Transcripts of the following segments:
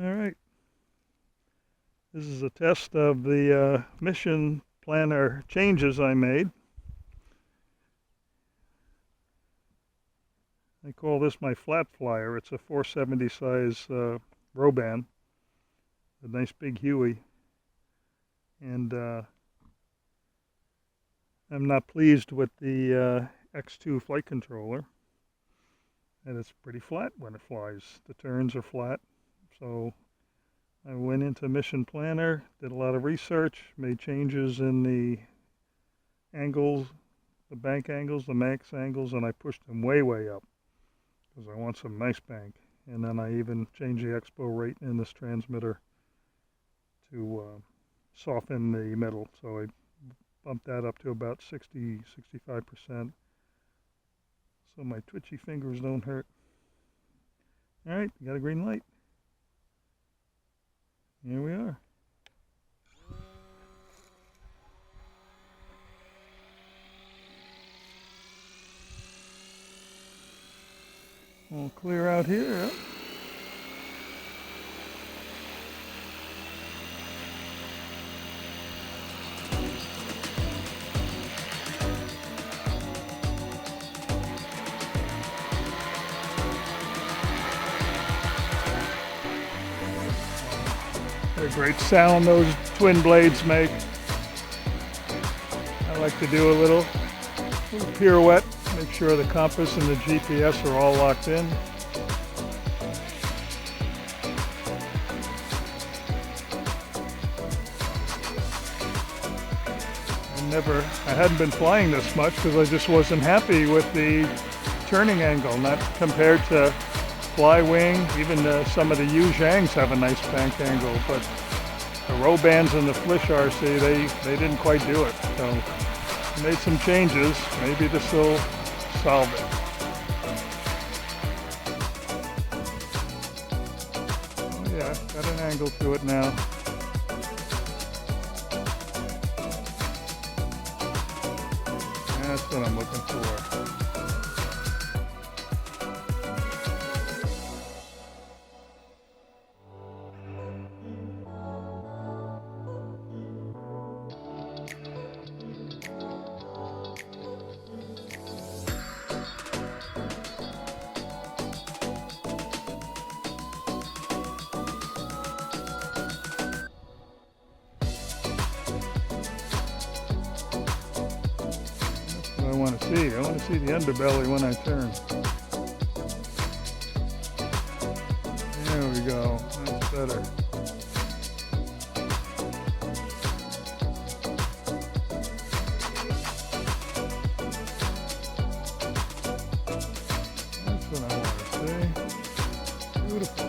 All right. This is a test of the MissionPlanner changes I made. I call this my flat flyer. It's a 470 size Roban, a nice big Huey. And I'm not pleased with the X2 flight controller. And it's pretty flat when it flies. The turns are flat. So I went into MissionPlanner, did a lot of research, made changes in the angles, the bank angles, the max angles, and I pushed them way, way up because I want some nice bank. And then I even changed the expo rate in this transmitter to soften the metal. So I bumped that up to about 60, 65%. So my twitchy fingers don't hurt. All right, got a green light. Here we are. We'll clear out here. Yep. What a great sound those twin blades make. I like to do a little pirouette, make sure the compass and the GPS are all locked in. I hadn't been flying this much because I just wasn't happy with the turning angle, not compared to fly wing. Even some of the Yu Zhangs have a nice bank angle, but the Robans and the Flish RC, they didn't quite do it. So I made some changes. Maybe this will solve it. Oh yeah, got an angle to it now. That's what I'm looking for. I want to see. I want to see the underbelly when I turn. There we go. That's better. That's what I want to see. Beautiful.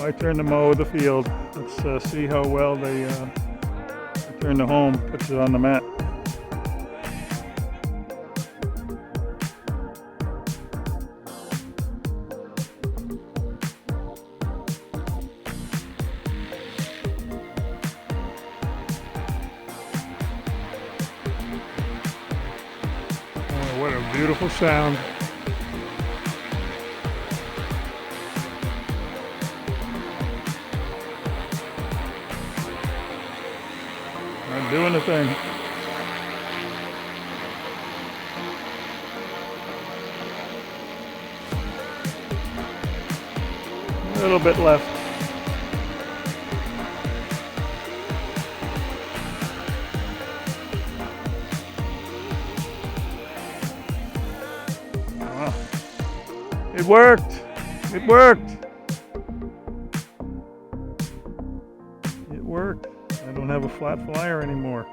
my turn to mow the field. Let's see how well they return to home, puts it on the mat. Oh, what a beautiful sound. Not doing a thing. A little bit left. Ah, it worked. It worked. It worked. I don't have a flat flyer anymore.